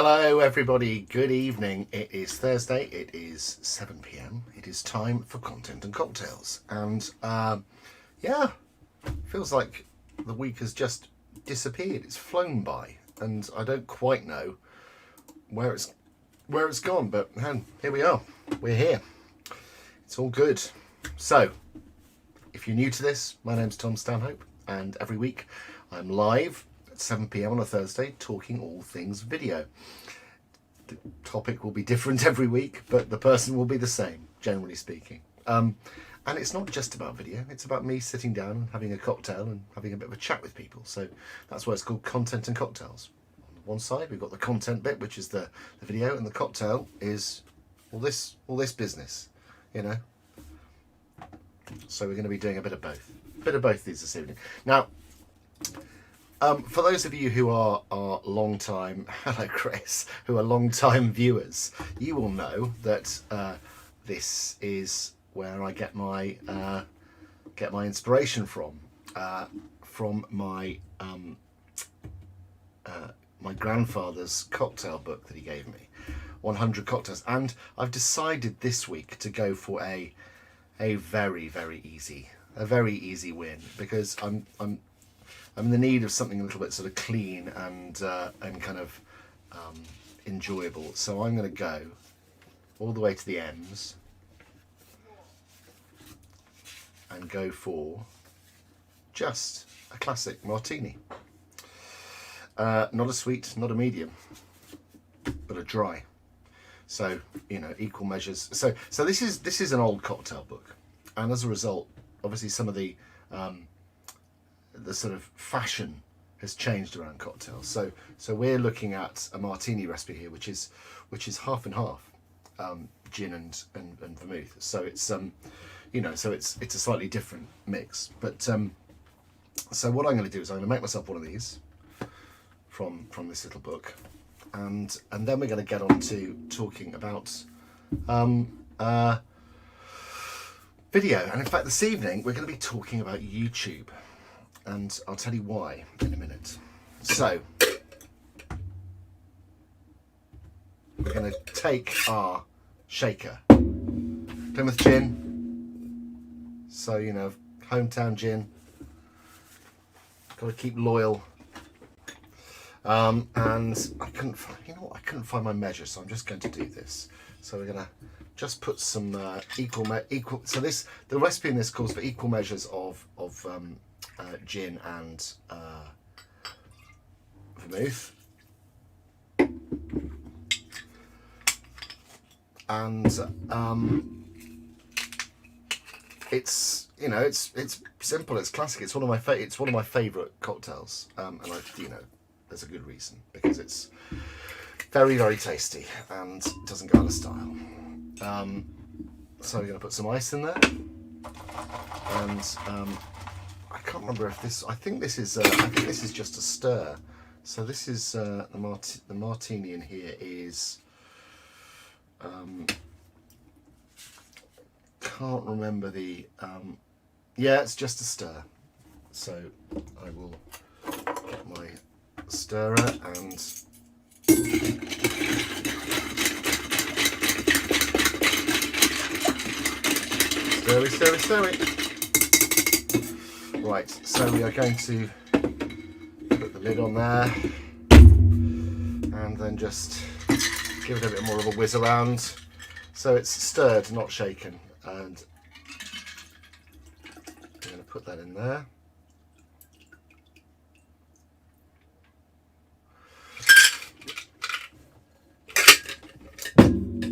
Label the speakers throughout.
Speaker 1: Hello everybody, good evening. It is Thursday, it is 7 p.m. It is time for Content and Cocktails. And yeah, feels like the week has just disappeared. It's flown by and I don't quite know where it's gone, but man, here we are. We're here. It's all good. So, if you're new to this, my name's Tom Stanhope and every week I'm live 7 p.m. on a Thursday talking all things video. The topic will be different every week, but the person will be the same, generally speaking. And it's not just about video, it's about me sitting down and having a cocktail and having a bit of a chat with people. So that's why it's called Content and Cocktails. On one side we've got the content bit, which is the video, and the cocktail is all this business, you know. So we're going to be doing a bit of both these this evening. Now, for those of you who are long-time, hello Chris, who are long-time viewers, you will know that this is where I get my inspiration from my my grandfather's cocktail book that he gave me, 100 cocktails, and I've decided this week to go for a very easy win, because I'm in the need of something a little bit sort of clean and kind of enjoyable. So I'm going to go all the way to the M's and go for just a classic martini. Not a sweet, not a medium, but a dry. So, you know, equal measures. So this is an old cocktail book, and as a result, obviously some of the sort of fashion has changed around cocktails. So we're looking at a martini recipe here, which is half and half, gin and vermouth. So it's you know, so it's a slightly different mix. But so what I'm going to do is I'm going to make myself one of these from this little book, and then we're going to get on to talking about video. And in fact, this evening we're going to be talking about YouTube. And I'll tell you why in a minute. So, we're going to take our shaker, Plymouth gin. So, you know, hometown gin. Got to keep loyal. And I couldn't find my measure, so I'm just going to do this. So we're going to just put some equal. So the recipe in this calls for equal measures of gin and vermouth, and it's, you know, it's simple, it's classic, it's one of my favorite cocktails, and there's a good reason, because it's very tasty and doesn't go out of style. So we're going to put some ice in there, and I can't remember if this. I think this is just a stir. So this is the martini in here is. Can't remember the. Yeah, it's just a stir. So I will get my stirrer and. Stir it. Right, so we are going to put the lid on there and then just give it a bit more of a whiz around. So it's stirred, not shaken, and I'm going to put that in there.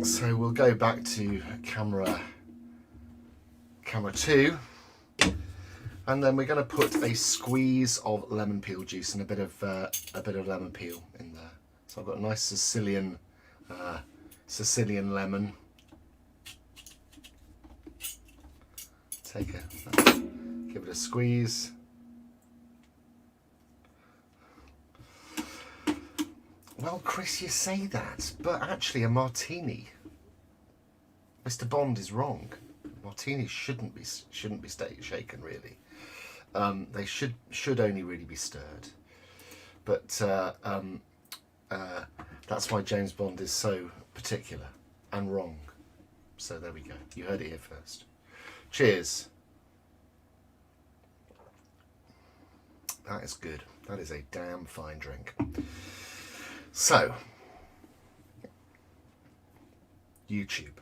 Speaker 1: So we'll go back to camera 2. And then we're going to put a squeeze of lemon peel juice and a bit of lemon peel in there. So I've got a nice Sicilian lemon. Give it a squeeze. Well, Chris, you say that, but actually a martini, Mr. Bond is wrong. Martinis shouldn't be shaken, really. They should only really be stirred. But That's why James Bond is so particular and wrong. So there we go. You heard it here first. Cheers. That is good. That is a damn fine drink. So, YouTube.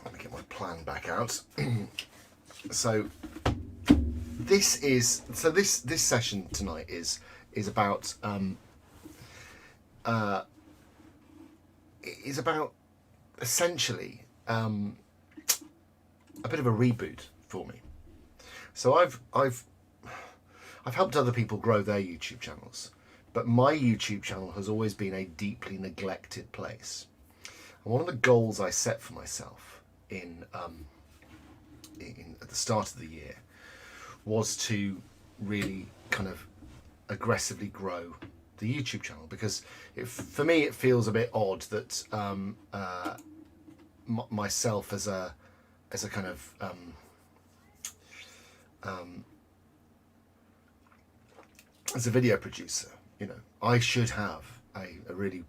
Speaker 1: Let me get my plan back out. So this session tonight is about essentially a bit of a reboot for me. So I've helped other people grow their YouTube channels, but my YouTube channel has always been a deeply neglected place. And one of the goals I set for myself at the start of the year was to really kind of aggressively grow the YouTube channel, because for me it feels a bit odd that myself as a kind of as a video producer, I should have a really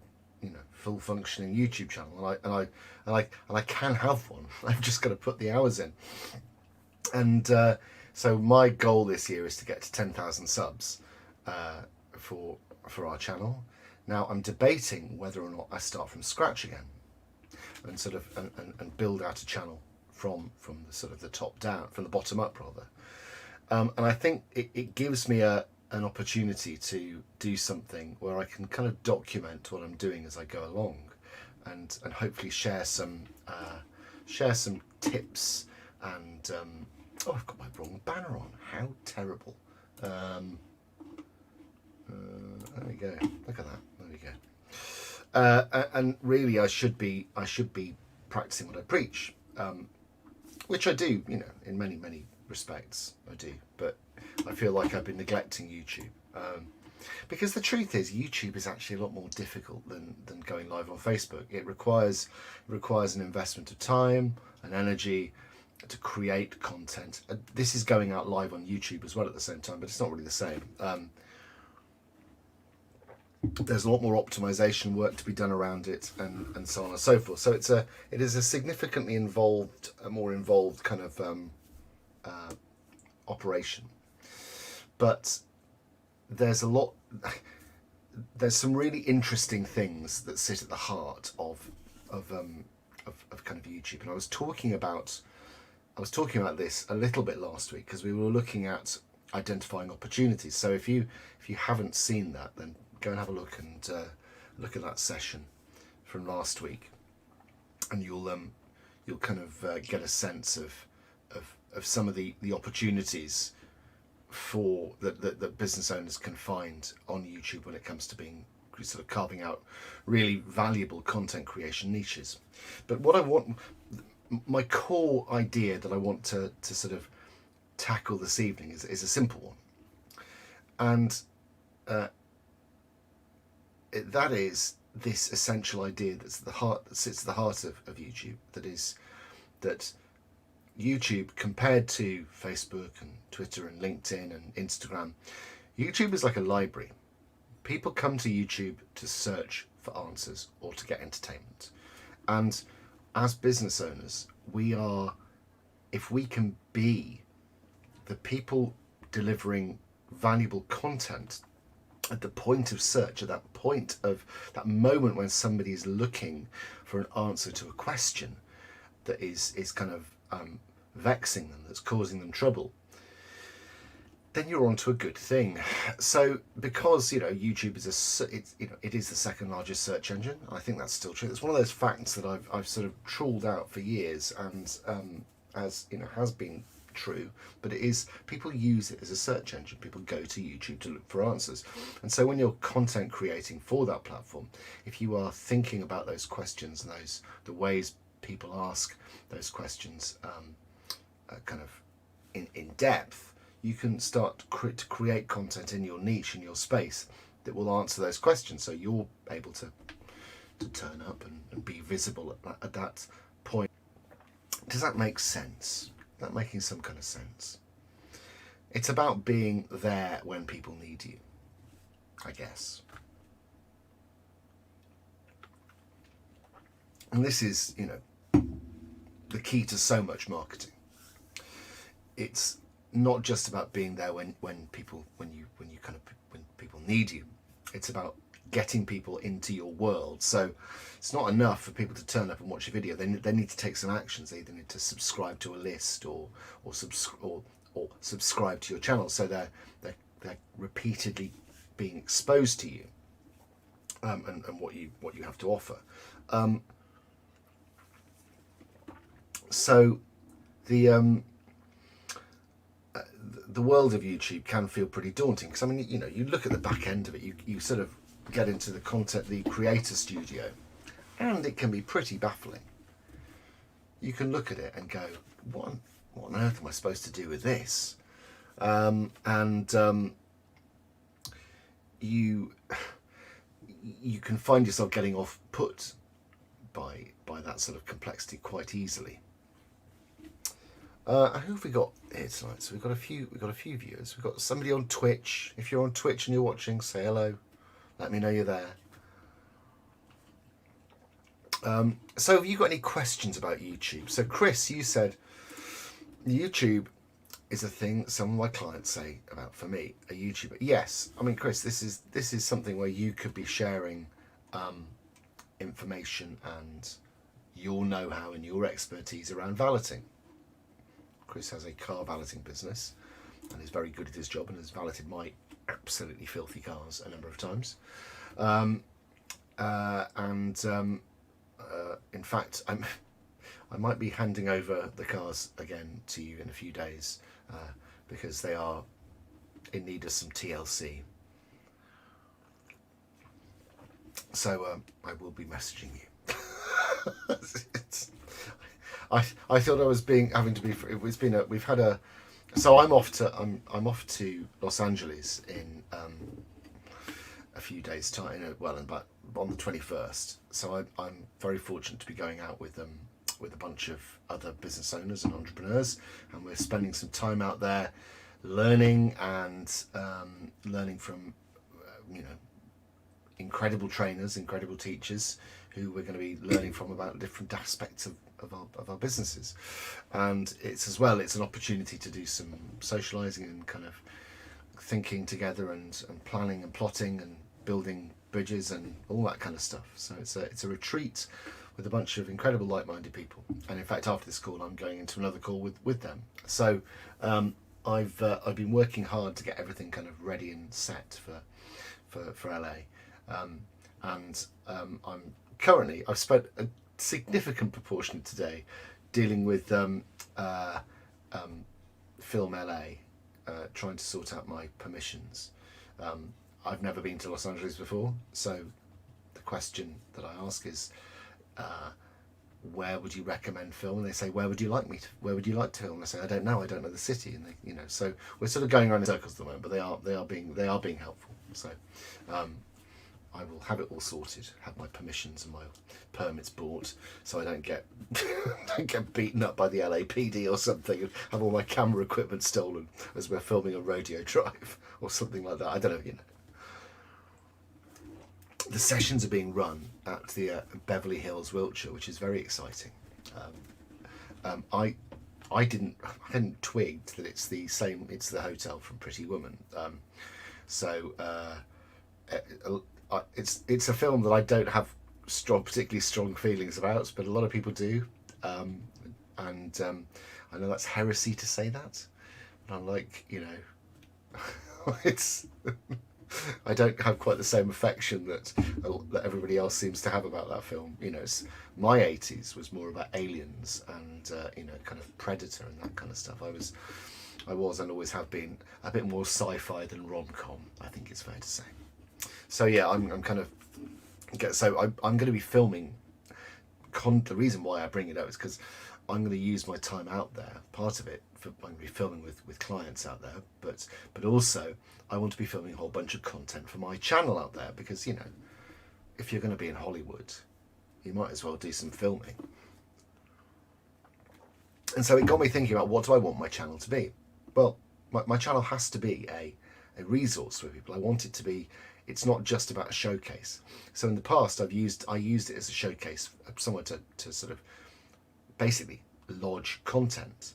Speaker 1: full functioning YouTube channel, and I can have one. I've just got to put the hours in. And so my goal this year is to get to 10,000 subs for our channel. Now I'm debating whether or not I start from scratch again and sort of and build out a channel from the sort of the top down, from the bottom up rather. And I think it gives me an opportunity to do something where I can kind of document what I'm doing as I go along, and hopefully share some tips and oh, I've got my wrong banner on. How terrible. There we go. Look at that. There we go. And really, I should be practicing what I preach, which I do. In many respects, I do. But I feel like I've been neglecting YouTube, because the truth is, YouTube is actually a lot more difficult than going live on Facebook. It requires an investment of time and energy to create content. This is going out live on YouTube as well at the same time, but it's not really the same. There's a lot more optimization work to be done around it, and so on and so forth. So it is a significantly more involved kind of operation. But there's some really interesting things that sit at the heart of kind of YouTube. And I was talking about this a little bit last week, because we were looking at identifying opportunities. So if you haven't seen that, then go and have a look and look at that session from last week, and you'll kind of get a sense of some of the opportunities for that business owners can find on YouTube when it comes to being sort of carving out really valuable content creation niches. But my core idea that I want to sort of tackle this evening is a simple one, and that is this essential idea that sits at the heart of YouTube. That is that YouTube, compared to Facebook and Twitter and LinkedIn and Instagram, YouTube is like a library. People come to YouTube to search for answers or to get entertainment. And as business owners, if we can be the people delivering valuable content at the point of search, at that point of that moment when somebody is looking for an answer to a question that is kind of vexing them, that's causing them trouble, then you're onto a good thing. So because YouTube is it is the second largest search engine, I think that's still true. It's one of those facts that I've sort of trawled out for years, and as has been true, but it is, people use it as a search engine. People go to YouTube to look for answers. And so when you're content creating for that platform, if you are thinking about those questions and the ways people ask those questions kind of in depth, you can start to create content in your niche, in your space, that will answer those questions. So you're able to turn up and be visible at that point. Does that make sense? Is that making some kind of sense? It's about being there when people need you, I guess. And this is, you know, the key to so much marketing. It's not just about being there when people need you. It's about getting people into your world. So it's not enough for people to turn up and watch a video. They need to take some actions. They either need to subscribe to a list or subscribe to your channel. So they're repeatedly being exposed to you and what you have to offer. So the world of YouTube can feel pretty daunting, because I mean, you know, you look at the back end of it, you sort of get into the content, the creator studio, and it can be pretty baffling. You can look at it and go, what on earth am I supposed to do with this? You can find yourself getting off put by that sort of complexity quite easily. Who have we got here tonight? So we've got a few viewers. We've got somebody on Twitch. If you're on Twitch and you're watching, say hello. Let me know you're there. So have you got any questions about YouTube? So Chris, you said YouTube is a thing some of my clients say about, for me, a YouTuber. Yes, I mean, Chris, this is something where you could be sharing information and your know-how and your expertise around valeting. Chris has a car valeting business and is very good at his job and has valeted my absolutely filthy cars a number of times. In fact, I might be handing over the cars again to you in a few days because they are in need of some TLC. So I will be messaging you. I thought I was we've had a, so I'm off to Los Angeles in a few days time, well, about on the 21st. So I'm very fortunate to be going out with a bunch of other business owners and entrepreneurs, and we're spending some time out there learning from incredible trainers, incredible teachers who we're going to be learning from about different aspects of our businesses. And it's an opportunity to do some socializing and kind of thinking together and planning and plotting and building bridges and all that kind of stuff. So it's a retreat with a bunch of incredible like-minded people. And in fact, after this call, I'm going into another call with them. So I've been working hard to get everything kind of ready and set for LA. I've spent a significant proportion of today dealing with Film LA, trying to sort out my permissions. I've never been to Los Angeles before, so the question that I ask is, where would you recommend film? And they say, where would you like to film? And I say, I don't know the city. And they, so we're sort of going around in circles at the moment, but they are being helpful. So I will have it all sorted, have my permissions and my permits bought, so I don't get beaten up by the LAPD or something, and have all my camera equipment stolen as we're filming a rodeo drive or something like that. I don't know, The sessions are being run at the Beverly Hills, Wiltshire, which is very exciting. I hadn't twigged that it's the same. It's the hotel from Pretty Woman. It's a film that I don't have particularly strong feelings about, but a lot of people do, and I know that's heresy to say that, but I'm like, it's I don't have quite the same affection that everybody else seems to have about that film. My 80s was more about aliens and kind of Predator and that kind of stuff. I was and always have been a bit more sci-fi than rom-com, I think it's fair to say. So yeah, I'm going to be filming. The reason why I bring it up is because I'm going to use my time out there. Part of it, I'm going to be filming with clients out there, but also I want to be filming a whole bunch of content for my channel out there, because if you're going to be in Hollywood, you might as well do some filming. And so it got me thinking about, what do I want my channel to be? Well, my channel has to be a resource for people. I want it to be it's not just about a showcase. So in the past, I used it as a showcase, somewhere to sort of basically lodge content.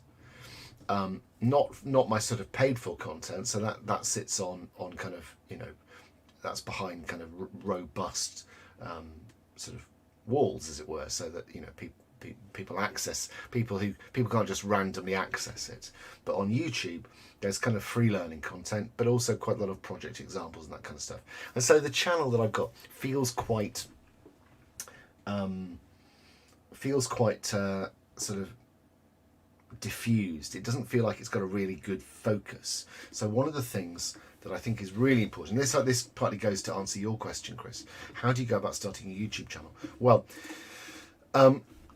Speaker 1: Not my sort of paid for content. So that sits on kind of, you know, that's behind kind of robust sort of walls, as it were, so that, you know, people can't just randomly access it. But on YouTube, there's kind of free learning content, but also quite a lot of project examples and that kind of stuff. And so the channel that I've got feels quite sort of diffused. It doesn't feel like it's got a really good focus. So one of the things that I think is really important, this partly goes to answer your question, Chris. How do you go about starting a YouTube channel? Well,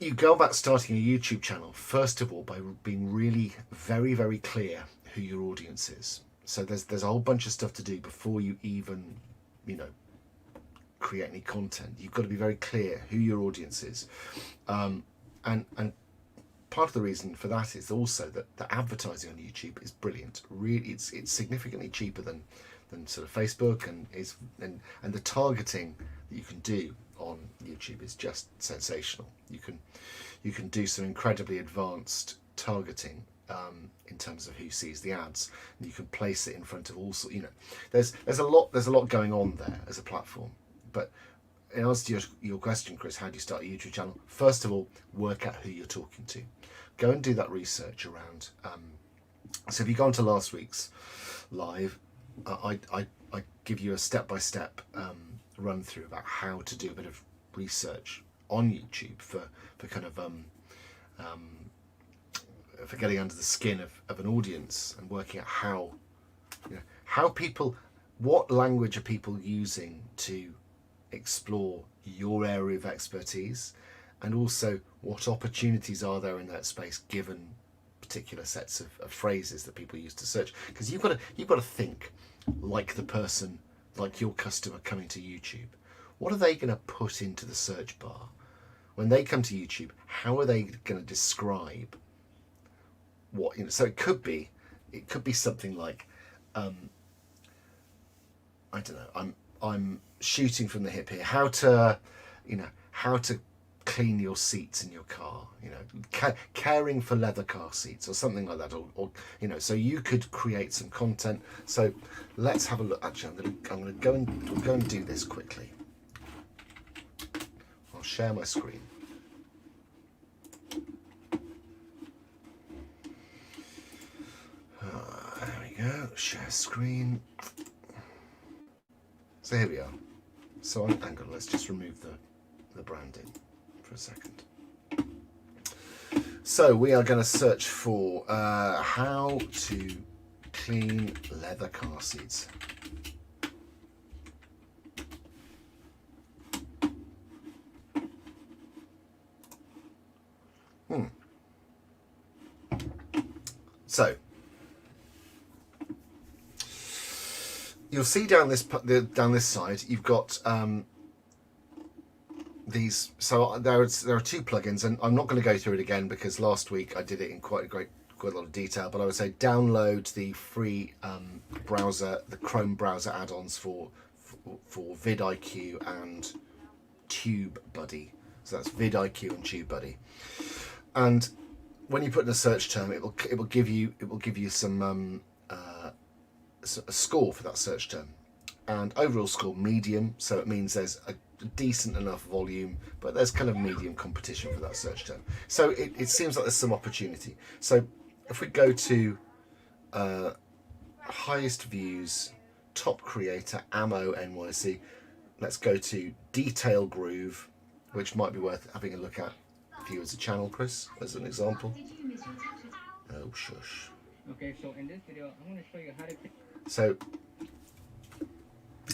Speaker 1: you go about starting a YouTube channel, first of all, by being really very, very clear who your audience is. So there's a whole bunch of stuff to do before you even, you know, create any content. You've got to be very clear who your audience is. And part of the reason for that is also that the advertising on YouTube is brilliant. Really, it's significantly cheaper than sort of Facebook, and the targeting that you can do on YouTube is just sensational. You can do some incredibly advanced targeting in terms of who sees the ads, and you can place it in front of all sorts. You know, there's a lot going on there as a platform. But in answer to your question, Chris, how do you start a YouTube channel? First of all, work out who you're talking to. Go and do that research around. So if you go on to last week's live, I give you a step-by-step run through about how to do a bit of research on YouTube for kind of for getting under the skin of an audience and working out how, you know, how people, what language are people using to explore your area of expertise, and also what opportunities are there in that space given particular sets of phrases that people use to search. Because you've got to think like the person, like your customer coming to YouTube. What are they going to put into the search bar when they come to YouTube? How are they going to describe what, you know? So it could be something like I don't know, I'm shooting from the hip here, how to clean your seats in your car, you know, caring for leather car seats or something like that, or you know, so you could create some content. So let's have a look. Actually, I'm going to go and do this quickly. I'll share my screen. There we go. Share screen. So here we are. So hang on, let's just remove the branding for a second. So we are going to search for how to clean leather car seats. So you'll see down this side, you've got these. So there are two plugins, and I'm not going to go through it again because last week I did it in quite a lot of detail. But I would say download the free browser, the Chrome browser add-ons for vidIQ and TubeBuddy. So that's vidIQ and TubeBuddy. And when you put in a search term, it will give you some a score for that search term, and overall score medium. So it means there's a decent enough volume, but there's kind of medium competition for that search term. So it seems like there's some opportunity. So if we go to highest views, top creator, Ammo NYC, let's go to detail groove, which might be worth having a look at for you as a channel, Chris, as an example. Oh, shush.
Speaker 2: Okay, so in this video, I'm going to show you how to...
Speaker 1: So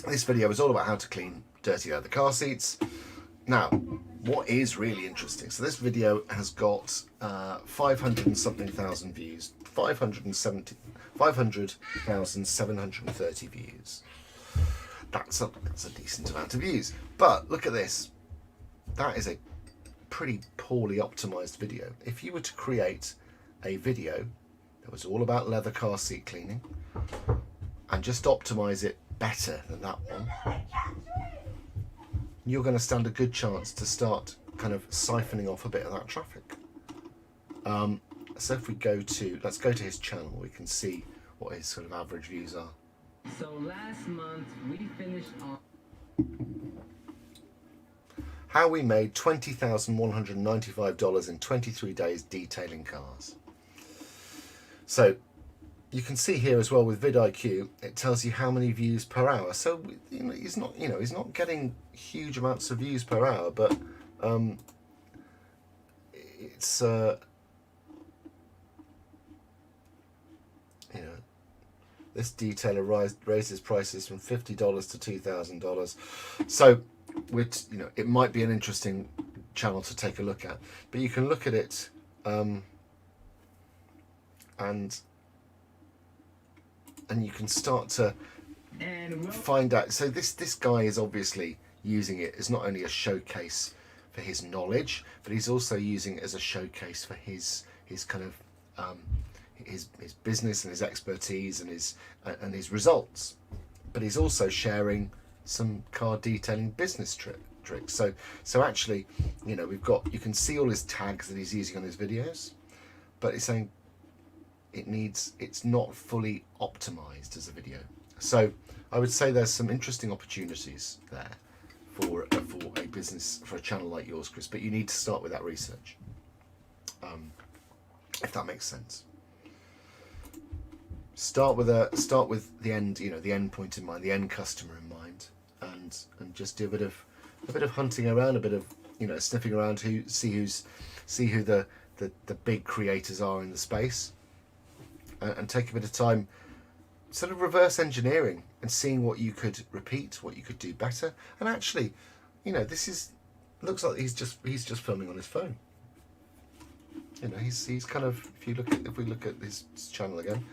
Speaker 1: this video is all about how to clean dirty leather car seats. Now, what is really interesting, so this video has got 500 and something thousand views, 500,730 views. That's a decent amount of views. But look at this. That is a pretty poorly optimized video. If you were to create a video that was all about leather car seat cleaning and just optimize it better than that one, you're going to stand a good chance to start kind of siphoning off a bit of that traffic. So if we let's go to his channel, we can see what his sort of average views are.
Speaker 2: So last month we finished on
Speaker 1: How we made $20,195 in 23 days detailing cars. So you can see here as well with vidIQ, it tells you how many views per hour. So he's not getting huge amounts of views per hour, but it's this detailer raises prices from $50 to $2,000. So it might be an interesting channel to take a look at, but you can look at it and you can start to find out. So this guy is obviously using it as not only a showcase for his knowledge, but he's also using it as a showcase for his kind of his business and his expertise and his results. But he's also sharing some car detailing business tricks. So actually, you can see all his tags that he's using on his videos, but he's saying it's not fully optimized as a video. So I would say there's some interesting opportunities there for a business, for a channel like yours, Chris, but you need to start with that research, if that makes sense. Start with the end, the end point in mind, the end customer in mind, and just do a bit of hunting around, a bit of sniffing around, see who the big creators are in the space, and take a bit of time sort of reverse engineering and seeing what you could repeat, what you could do better. And actually, looks like he's just filming on his phone. He's kind of, if we look at his channel again,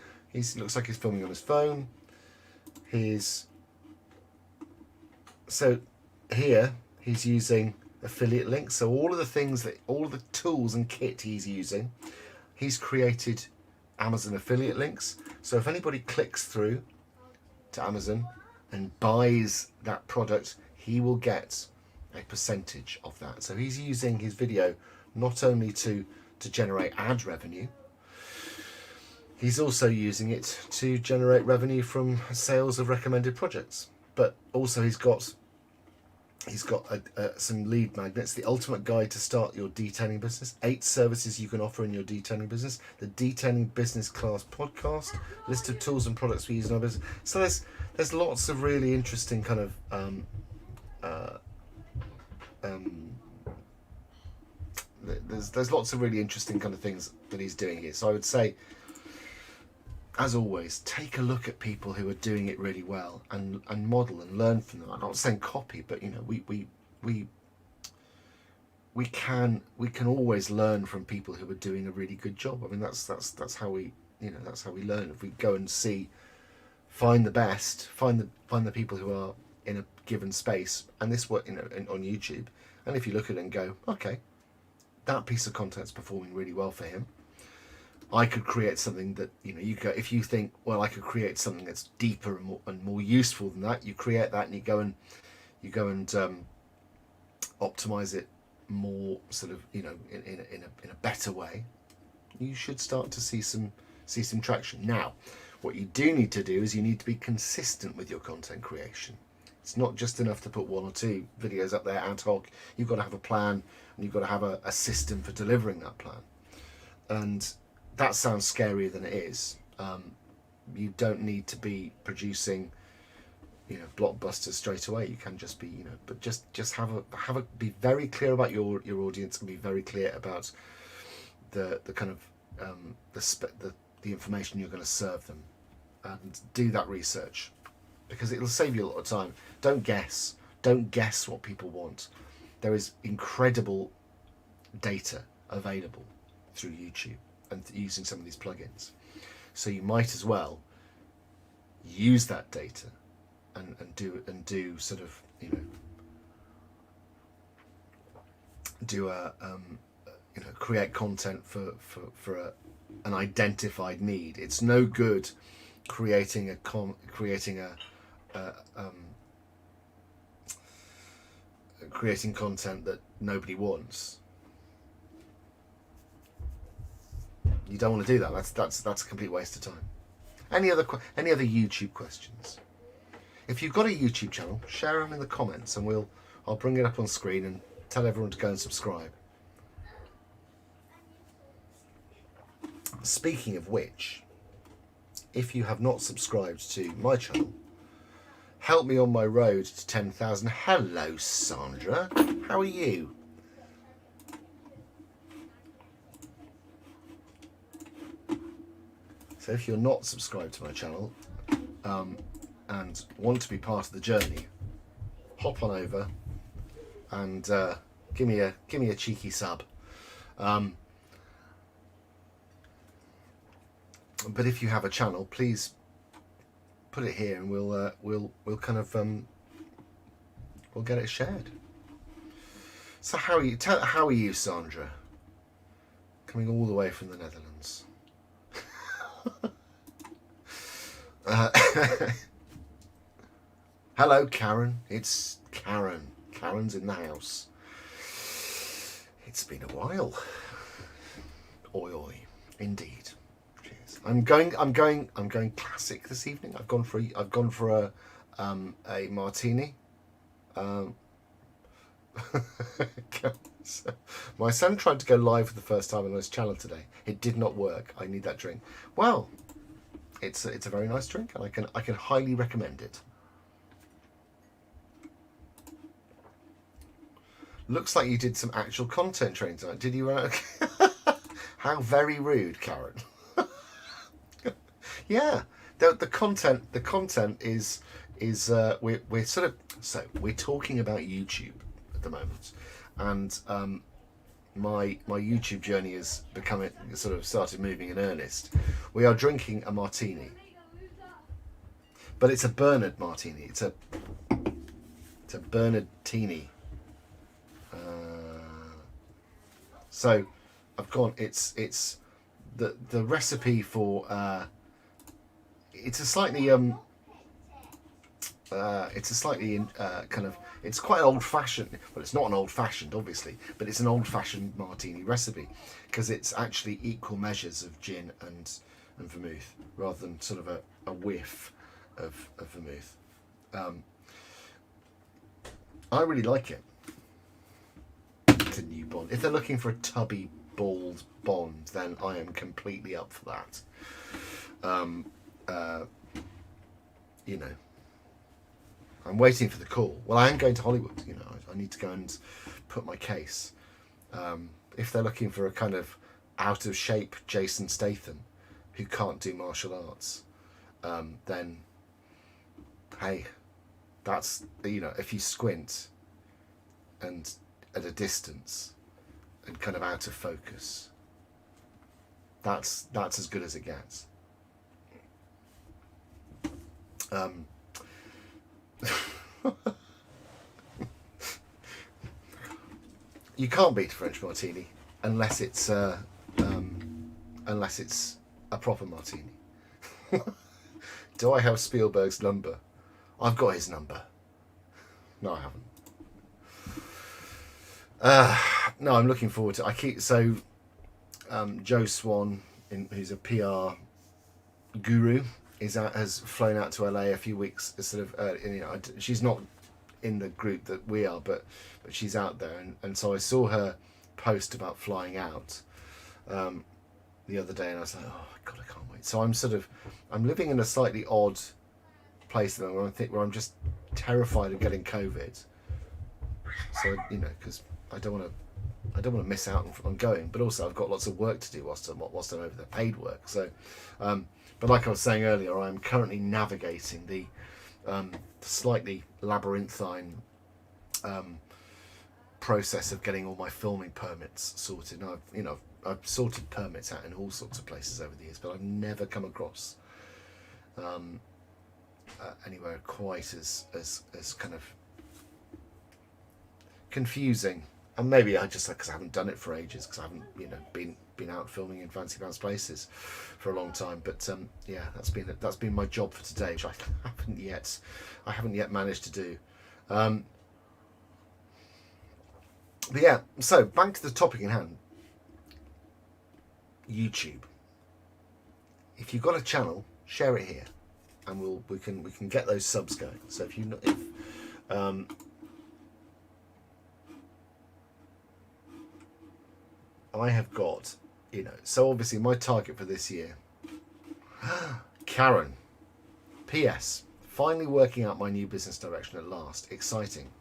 Speaker 1: looks like he's filming on his phone. So here he's using affiliate links. So all of the tools and kit he's using, he's created Amazon affiliate links. So if anybody clicks through to Amazon and buys that product, he will get a percentage of that. So he's using his video not only to generate ad revenue, he's also using it to generate revenue from sales of recommended projects. But also he's got some lead magnets: the ultimate guide to start your detailing business, 8 services you can offer in your detailing business, the detailing business class podcast, list of tools and products we use in our business. So there's lots of really interesting kind of there's lots of really interesting kind of things that he's doing here. So I would say, as always, take a look at people who are doing it really well and model and learn from them. I'm not saying copy, but we can always learn from people who are doing a really good job. I mean, that's how we that's how we learn. If we go and find the best, find the people who are in a given space, and this on YouTube, and if you look at it and go, okay, that piece of content's performing really well for him, I could create something that you go. If you think, well, I could create something that's deeper and more useful than that, you create that and you go and optimize it more, sort of in a better way. You should start to see some traction. Now, what you do need to do is you need to be consistent with your content creation. It's not just enough to put 1 or 2 videos up there ad hoc. You've got to have a plan, and you've got to have a system for delivering that plan. And that sounds scarier than it is. You don't need to be producing, blockbusters straight away. You can just be, but just be very clear about your audience, and be very clear about the kind of the information you're going to serve them, and do that research, because it'll save you a lot of time. Don't guess what people want. There is incredible data available through YouTube and using some of these plugins, so you might as well use that data and do sort of create content for an identified need. It's no good creating creating content that nobody wants. You don't want to do that. That's a complete waste of time. Any other YouTube questions? If you've got a YouTube channel, share them in the comments, and I'll bring it up on screen and tell everyone to go and subscribe. Speaking of which, if you have not subscribed to my channel, help me on my road to 10,000. Hello, Sandra. How are you? So if you're not subscribed to my channel and want to be part of the journey, hop on over and give me a cheeky sub. But if you have a channel, please put it here, and we'll kind of we'll get it shared. So how are you, Sandra? Coming all the way from the Netherlands. Hello, Karen. It's Karen. Karen's in the house. It's been a while. Oi oi, indeed. Cheers. I'm going classic this evening. I've gone for a martini. My son tried to go live for the first time on his channel today. It did not work. I need that drink. Well, it's a very nice drink, and I can highly recommend it. Looks like you did some actual content training tonight. Did you? How very rude, Karen. Yeah, the content is we're sort of, so we're talking about YouTube at the moment, and my YouTube journey is started moving in earnest. We are drinking a martini, but it's a Bernard martini. It's a Bernardini. So I've gone. It's the recipe for. It's a slightly kind of. It's quite an old-fashioned. Well, it's not an old-fashioned, obviously, but it's an old-fashioned martini recipe because it's actually equal measures of gin and vermouth rather than sort of a whiff of vermouth. I really like it. It's a new Bond. If they're looking for a tubby, bald Bond, then I am completely up for that. You know, I'm waiting for the call. Well, I am going to Hollywood. You know, I need to go and put my case. If they're looking for a kind of out of shape Jason Statham who can't do martial arts, then hey, that's, you know, if you squint and at a distance and kind of out of focus, that's as good as it gets. You can't beat a French martini unless it's a proper martini. Do I have Spielberg's number? I've got his number. No, I haven't. No, I'm looking forward to. Joe Swan, who's a PR guru, has flown out to LA a few weeks. She's not in the group that we are, but she's out there, and so I saw her post about flying out the other day, and I was like, oh God, I can't wait. So I'm living in a slightly odd place at the moment where I'm just terrified of getting COVID. So, you know, because I don't want to miss out on going, but also I've got lots of work to do whilst I'm over there, paid work. So, but like I was saying earlier, I'm currently navigating the slightly labyrinthine process of getting all my filming permits sorted. Now, I've sorted permits out in all sorts of places over the years, but I've never come across anywhere quite as kind of confusing. And maybe I just, because I haven't done it for ages, because I haven't, been been out filming in fancy pants places for a long time. But yeah, that's been my job for today, which I haven't yet managed to do. But yeah, so back to the topic in hand. YouTube. If you've got a channel, share it here, and we can get those subs going. So I have got, so obviously my target for this year, Karen. P.S. Finally working out my new business direction at last. Exciting.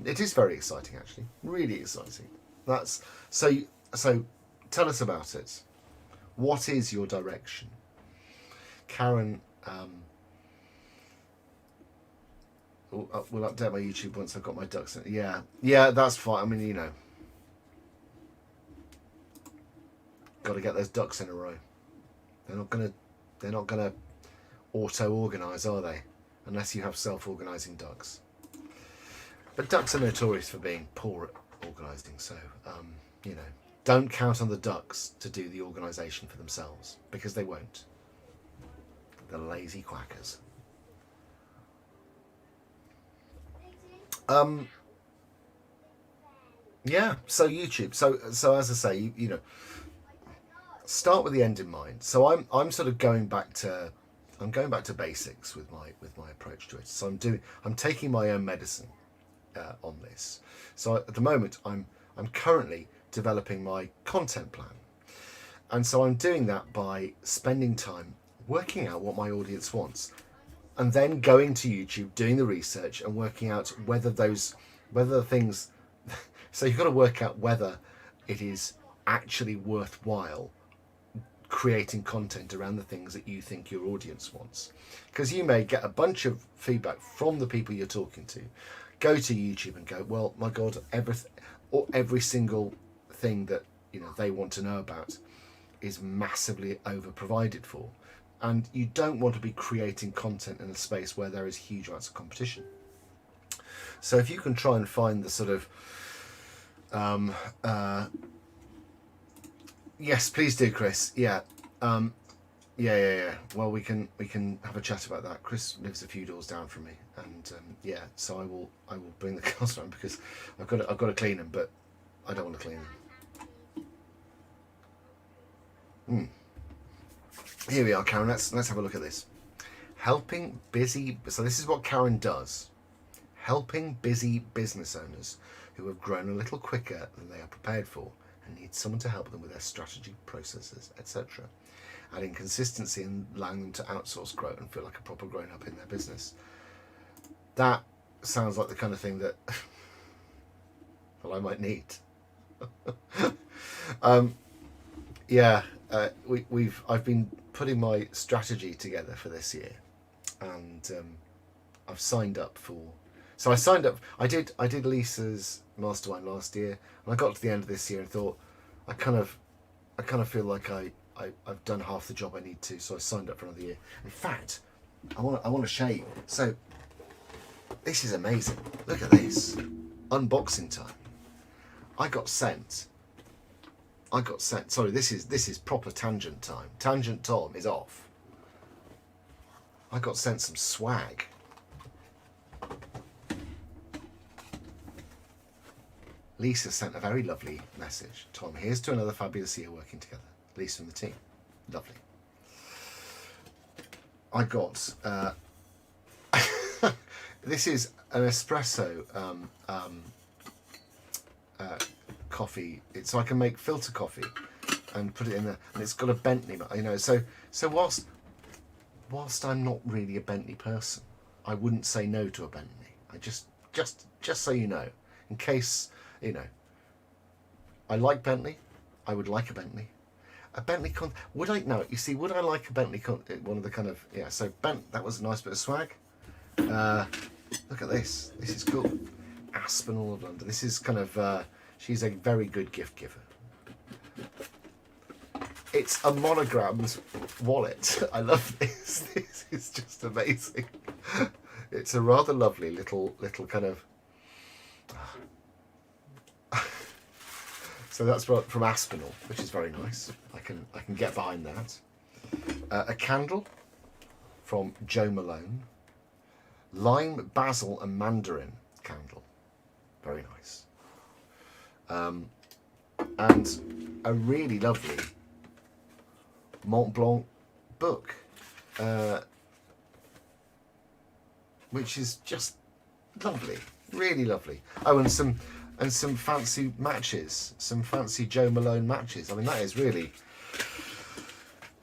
Speaker 1: It is very exciting, actually. Really exciting. So tell us about it. What is your direction? Karen, we'll update my YouTube once I've got my ducks in. Yeah, that's fine. I mean, got to get those ducks in a row. They're not gonna auto-organise, are they? Unless you have self-organising ducks. But ducks are notorious for being poor at organising, so don't count on the ducks to do the organisation for themselves, because they won't. The lazy quackers. Yeah, so YouTube. So as I say, start with the end in mind. So I'm sort of going back to basics with my approach to it. So I'm taking my own medicine on this. So at the moment I'm currently developing my content plan, and so I'm doing that by spending time working out what my audience wants, and then going to YouTube, doing the research and working out whether the things so you've got to work out whether it is actually worthwhile creating content around the things that you think your audience wants, because you may get a bunch of feedback from the people you're talking to, go to YouTube and go, well, my God, every single thing that they want to know about is massively over provided for, and you don't want to be creating content in a space where there is huge amounts of competition. So if you can try and find the sort of yes, please do, Chris. Yeah. Yeah. Well, we can have a chat about that. Chris lives a few doors down from me, and yeah. So I will bring the cars around, because I've got to clean them, but I don't want to clean them. Here we are, Karen. Let's have a look at this. Helping busy. So this is what Karen does. Helping busy business owners who have grown a little quicker than they are prepared for and need someone to help them with their strategy, processes, etc. Adding consistency and allowing them to outsource, grow, and feel like a proper grown-up in their business. That sounds like the kind of thing that I might need. Yeah, I've been putting my strategy together for this year, and I've signed up for. So I signed up. I did Lisa's mastermind last year, and I got to the end of this year and thought, I kind of feel like I've done half the job I need to. So I signed up for another year. In fact, I want to show you. So this is amazing. Look at this. Unboxing time. I got sent. Sorry, this is proper tangent time. Tangent Tom is off. I got sent some swag. Lisa sent a very lovely message. Tom, here's to another fabulous year working together. Lisa from the team. Lovely. I got this is an espresso coffee. So I can make filter coffee and put it in there, and it's got a Bentley. So whilst I'm not really a Bentley person, I wouldn't say no to a Bentley. I just so you know, in case I like Bentley. I would like a Bentley. A Bentley would I? No, you see, would I like a Bentley one of the kind of, yeah, so that was a nice bit of swag. Look at this. This is cool. Aspinall of London. This is kind of, she's a very good gift giver. It's a monogrammed wallet. I love this. This is just amazing. It's a rather lovely little kind of, So that's from Aspinall, which is very nice. I can get behind that. A candle from Joe Malone. Lime, basil and mandarin candle. Very nice. And a really lovely Mont Blanc book, which is just lovely, really lovely. Oh, and some fancy matches, some fancy Joe Malone matches. I mean, that is really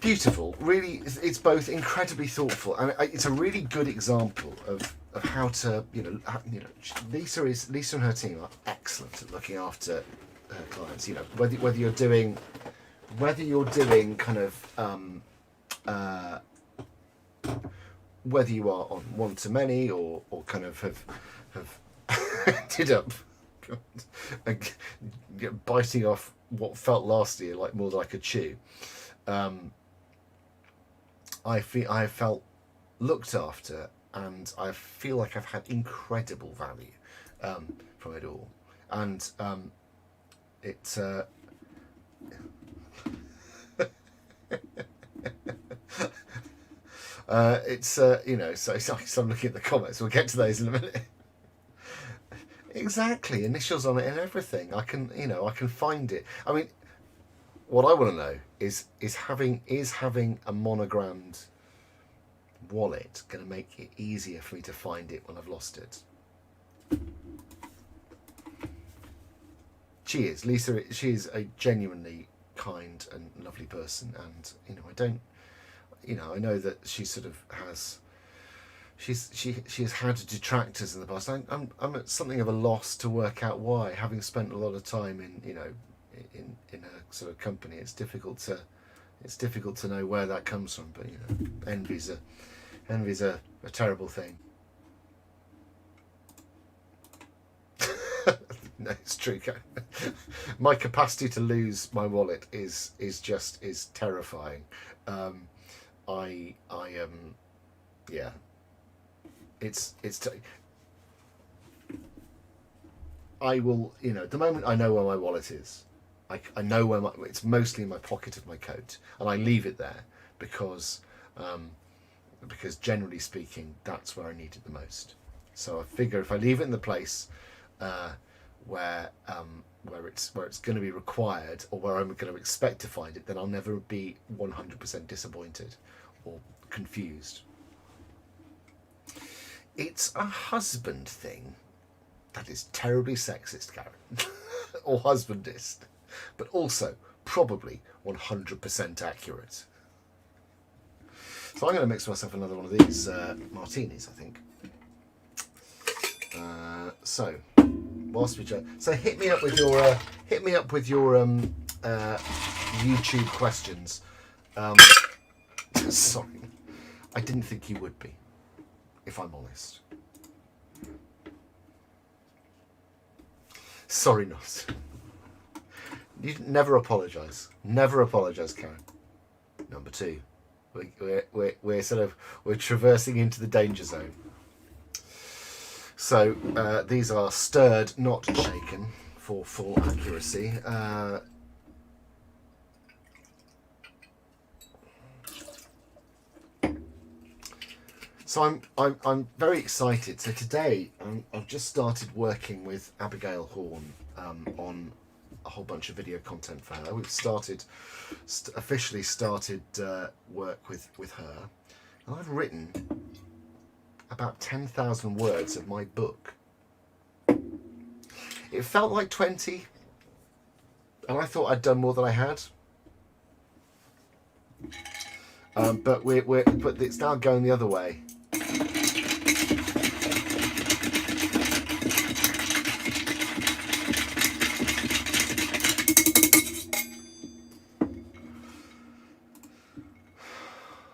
Speaker 1: beautiful. Really, it's both incredibly thoughtful, and it's a really good example of how to, Lisa and her team are excellent at looking after her clients. You know, whether you're doing kind of whether you are on one to many or kind of have ended up biting off what felt last year more like a chew. I have felt looked after, and I feel like I've had incredible value from it all, and it's so I'm looking at the comments. We'll get to those in a minute. Exactly, initials on it and everything. I can find it. I mean, what I want to know is having a monogrammed wallet going to make it easier for me to find it when I've lost it? She is, Lisa. She is a genuinely kind and lovely person, and I know that she sort of has. She has had detractors in the past. I'm at something of a loss to work out why. Having spent a lot of time in her sort of company, it's difficult to know where that comes from. But envy's a terrible thing. No, it's true. My capacity to lose my wallet is terrifying. Yeah. I will, at the moment I know where my wallet is. I know where it's mostly in my pocket of my coat, and I leave it there because generally speaking, that's where I need it the most. So I figure if I leave it in the place where it's going to be required, or where I'm going to expect to find it, then I'll never be 100% disappointed or confused. It's a husband thing that is terribly sexist, Karen, or husbandist, but also probably 100% accurate. So I'm going to mix myself another one of these martinis, I think. So whilst we hit me up with your YouTube questions. Sorry, I didn't think you would be, if I'm honest. Sorry, not. You never apologise. Never apologise, Karen. Number 2, we're traversing into the danger zone. So these are stirred, not shaken, for full accuracy. So I'm very excited. So today I've just started working with Abigail Horn on a whole bunch of video content for her. We've officially started work with her, and I've written about 10,000 words of my book. It felt like 20, and I thought I'd done more than I had. But it's now going the other way.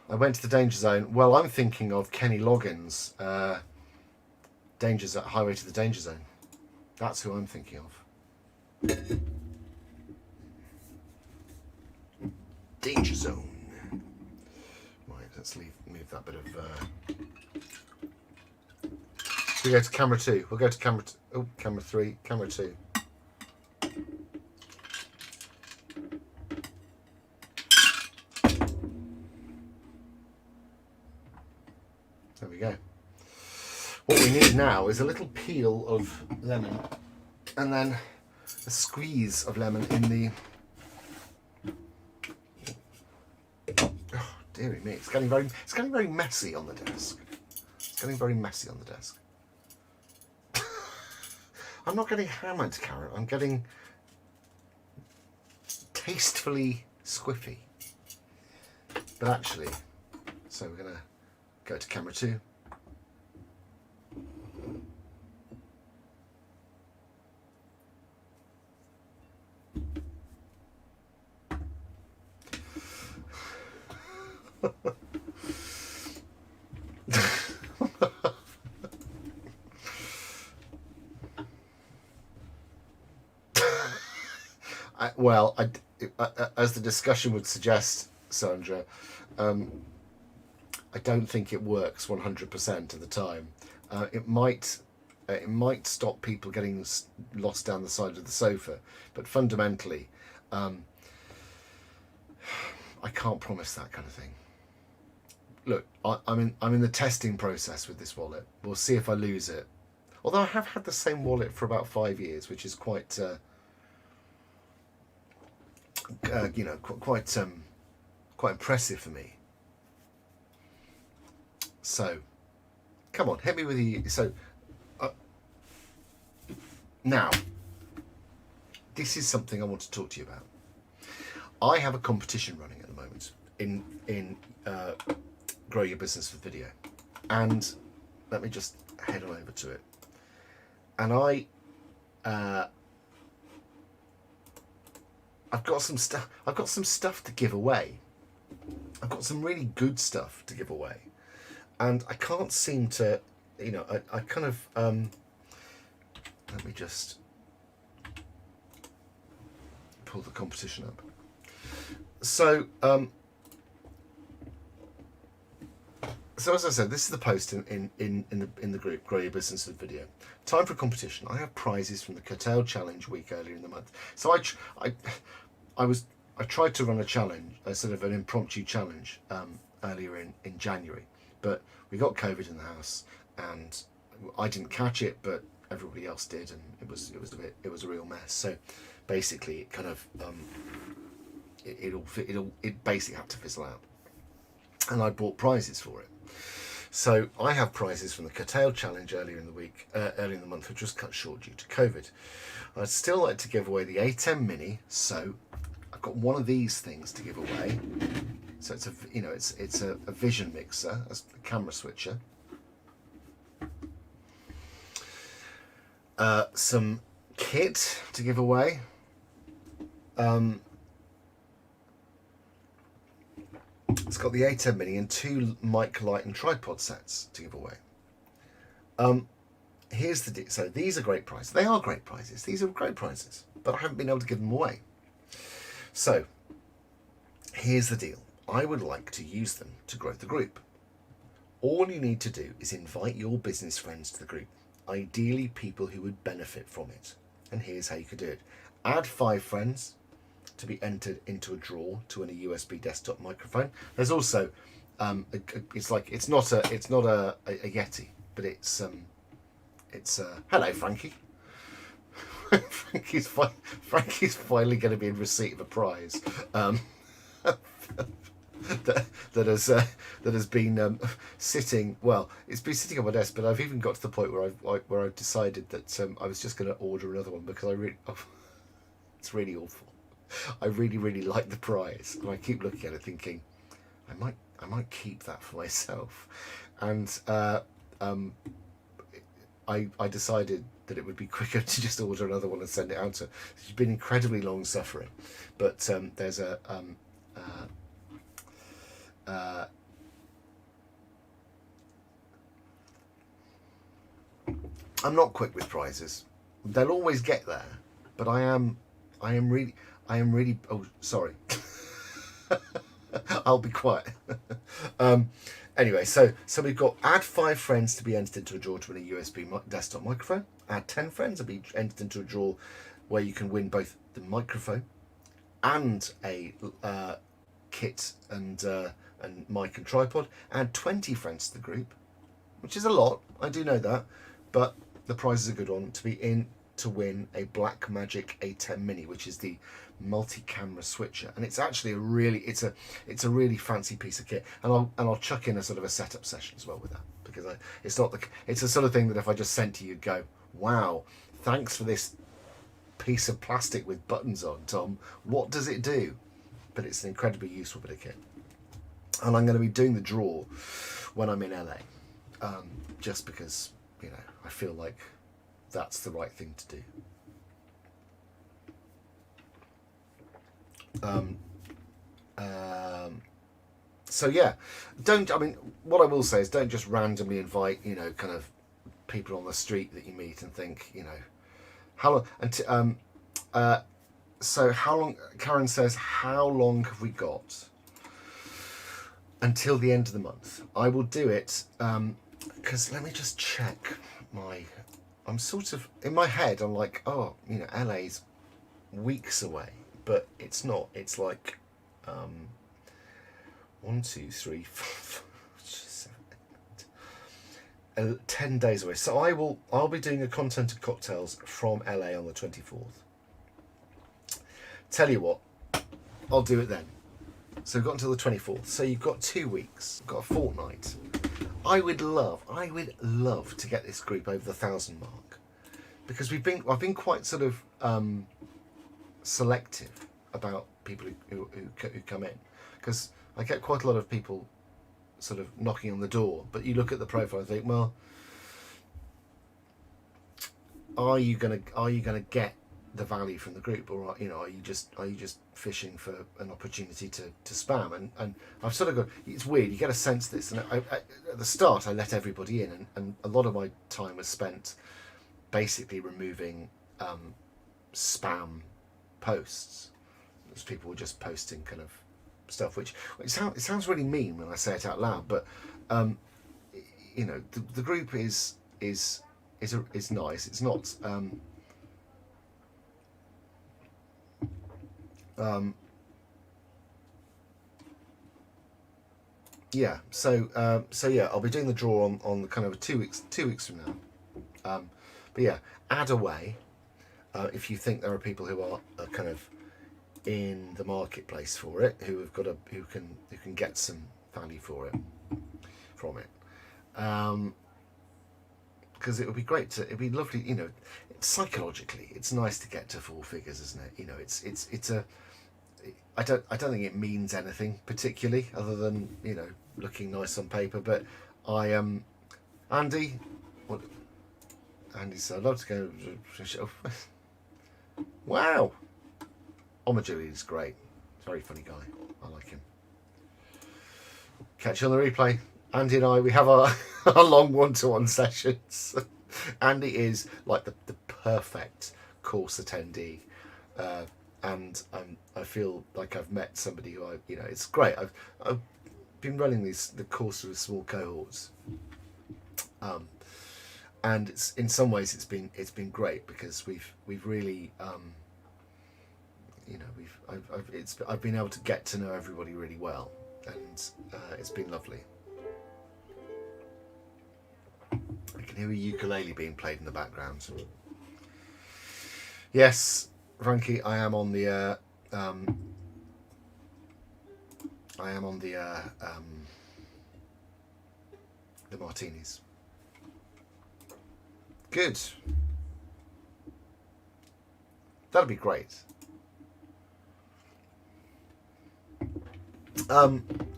Speaker 1: I went to the danger zone. Well, I'm thinking of Kenny Loggins' Highway to the Danger Zone. That's who I'm thinking of. Danger zone. Right, let's move that bit of. We go to camera 2. We'll go to camera 3, camera 2. we need now is a little peel of lemon, and then a squeeze of lemon in the. Oh, dearie me! It's getting very messy on the desk. It's getting very messy on the desk. I'm not getting hammered, Karen. I'm getting tastefully squiffy. But actually, so we're gonna go to camera 2. As the discussion would suggest, Sandra, I don't think it works 100% of the time. It might stop people getting lost down the side of the sofa, but fundamentally, I can't promise that kind of thing. Look, I'm in the testing process with this wallet. We'll see if I lose it. Although I have had the same wallet for about 5 years, which is quite, quite impressive for me. So, come on, hit me with the. So, now, this is something I want to talk to you about. I have a competition running at the moment in Grow Your Business with Video, and let me just head on over to it. And I've got some stuff. I've got some stuff to give away. I've got some really good stuff to give away, and I can't seem to, I kind of. Let me just pull the competition up. So, so as I said, this is the post in the group Grow Your Business with Video. Time for a competition. I have prizes from the Curtailed Challenge week earlier in the month. So I tried to run a challenge, a sort of an impromptu challenge earlier in January, but we got COVID in the house, and I didn't catch it, but everybody else did, and it was a real mess. So basically, it kind of it basically had to fizzle out, and I bought prizes for it. So I have prizes from the Curtailed Challenge earlier in the month, which was cut short due to COVID. I'd still like to give away the A10 Mini, so I've got one of these things to give away. So it's a vision mixer, a camera switcher. Some kit to give away. It's got the A10 Mini and 2 mic, light and tripod sets to give away. Here's the deal. So these are great prizes. They are great prizes. These are great prizes, but I haven't been able to give them away. So here's the deal. I would like to use them to grow the group. All you need to do is invite your business friends to the group, ideally people who would benefit from it. And here's how you could do it. Add 5 friends to be entered into a draw to win a USB desktop microphone. There's also it's not a Yeti, but it's hello Frankie. Frankie's finally going to be in receipt of a prize that has been sitting. Well, it's been sitting on my desk, but I've even got to the point where I've decided that I was just going to order another one because it's really awful. I really like the prize, and I keep looking at it thinking, I might keep that for myself, and I decided that it would be quicker to just order another one and send it out to her. She's been incredibly long suffering, but there's a I'm not quick with prizes. They'll always get there, but I am really. Oh, sorry. I'll be quiet. Anyway, so we've got add 5 friends to be entered into a draw to win a USB desktop microphone. Add 10 friends to be entered into a draw where you can win both the microphone and a kit and mic and tripod. Add 20 friends to the group, which is a lot. I do know that, but the prize is a good one. To be in to win a Blackmagic A10 Mini, which is the multi-camera switcher, and it's actually it's a really fancy piece of kit. And I'll chuck in a sort of a setup session as well with that, because it's the sort of thing that if I just sent to you, you'd go, wow, thanks for this piece of plastic with buttons on, Tom. What does it do? But it's an incredibly useful bit of kit, and I'm going to be doing the draw when I'm in LA, just because, you know, I feel like that's the right thing to do. So yeah, what I will say is, don't just randomly invite, you know, kind of people on the street that you meet and think, you know, how long, so how long, Karen says, how long have we got until the end of the month? I will do it, because let me just check I'm sort of, in my head, I'm like, oh, you know, LA's weeks away, but it's not. It's like 1, 2, 3, 4, 5, 6, 7, 8, 10 days away. So I'll be doing a Content and Cocktails from LA on the 24th. Tell you what, I'll do it then. So we've got until the 24th. So you've got 2 weeks, you've got a fortnight. I would love to get this group over the 1,000 mark, because I've been quite sort of selective about people who come in, because I get quite a lot of people sort of knocking on the door, but you look at the profile and think, well, are you gonna get the value from the group, or, you know, are you just fishing for an opportunity to spam? And I've sort of got, it's weird, you get a sense of this, and I, at the start I let everybody in, and a lot of my time was spent basically removing spam posts, because people were just posting kind of stuff, which it sounds really mean when I say it out loud, but you know, the group is nice. It's not yeah, so yeah, I'll be doing the draw on the kind of 2 weeks from now. But yeah, add away if you think there are people who are kind of in the marketplace for it, who can get some value from it. Because it would be great it'd be lovely, you know, psychologically, it's nice to get to 4 figures, isn't it? You know, I don't think it means anything particularly other than, you know, looking nice on paper. But I am Andy. What? Andy said, I'd love to go. Wow. Omajuli is great. He's a very funny guy. I like him. Catch you on the replay. Andy and I, we have our long one-to-one sessions. Andy is like the perfect course attendee, and I feel like I've met somebody who you know, it's great. I've been running the course with small cohorts, and it's, in some ways it's been great, because we've really you know, I've been able to get to know everybody really well, and it's been lovely. I can hear a ukulele being played in the background. Yes, Frankie, I am on the martinis. Good. That'd be great.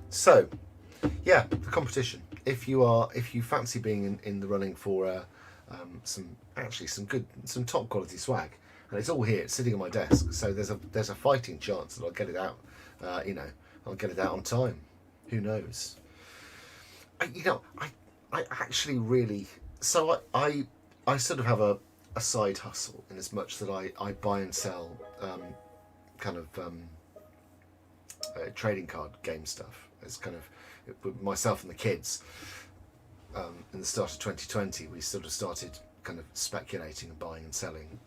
Speaker 1: So yeah, the competition. If you fancy being in the running for some top quality swag, and it's all here, it's sitting on my desk, so there's a fighting chance that I'll get it out. You know, I'll get it out on time. Who knows? I actually really, so I sort of have a side hustle, in as much that I buy and sell kind of trading card game stuff. It's kind of, myself and the kids, in the start of 2020, we sort of started kind of speculating and buying and selling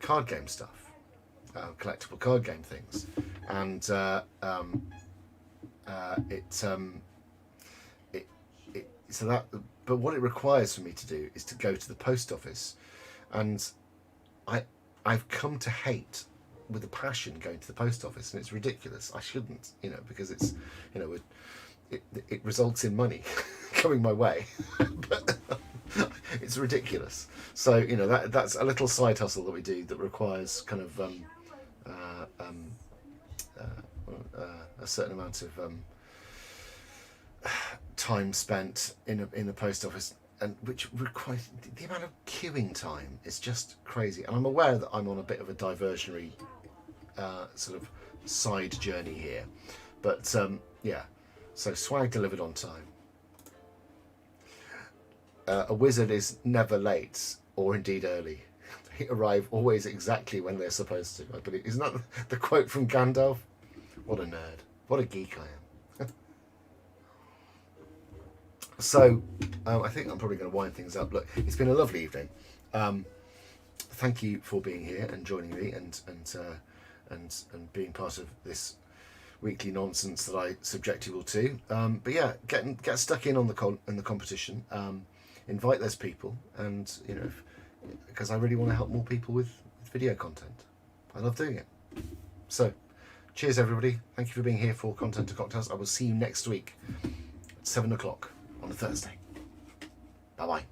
Speaker 1: card game stuff, collectible card game things, and so that, but what it requires for me to do is to go to the post office, and I've come to hate with a passion going to the post office, and it's ridiculous. I shouldn't, because it's, it results in money coming my way, but it's ridiculous. So that's a little side hustle that we do that requires kind of a certain amount of time spent in a post office, and which requires the amount of queuing time is just crazy. And I'm aware that I'm on a bit of a diversionary sort of side journey here, but yeah. So swag delivered on time. A wizard is never late, or indeed early. They arrive always exactly when they're supposed to, I believe. Isn't that the quote from Gandalf? What a nerd. What a geek I am. So, I think I'm probably going to wind things up. Look, it's been a lovely evening. Thank you for being here and joining me and being part of this weekly nonsense that I subject you all to. But yeah, get stuck in on the competition. Invite those people, and because I really want to help more people with video content. I love doing it. So, cheers everybody. Thank you for being here for Content and Cocktails. I will see you next week at 7 o'clock on a Thursday. Bye bye.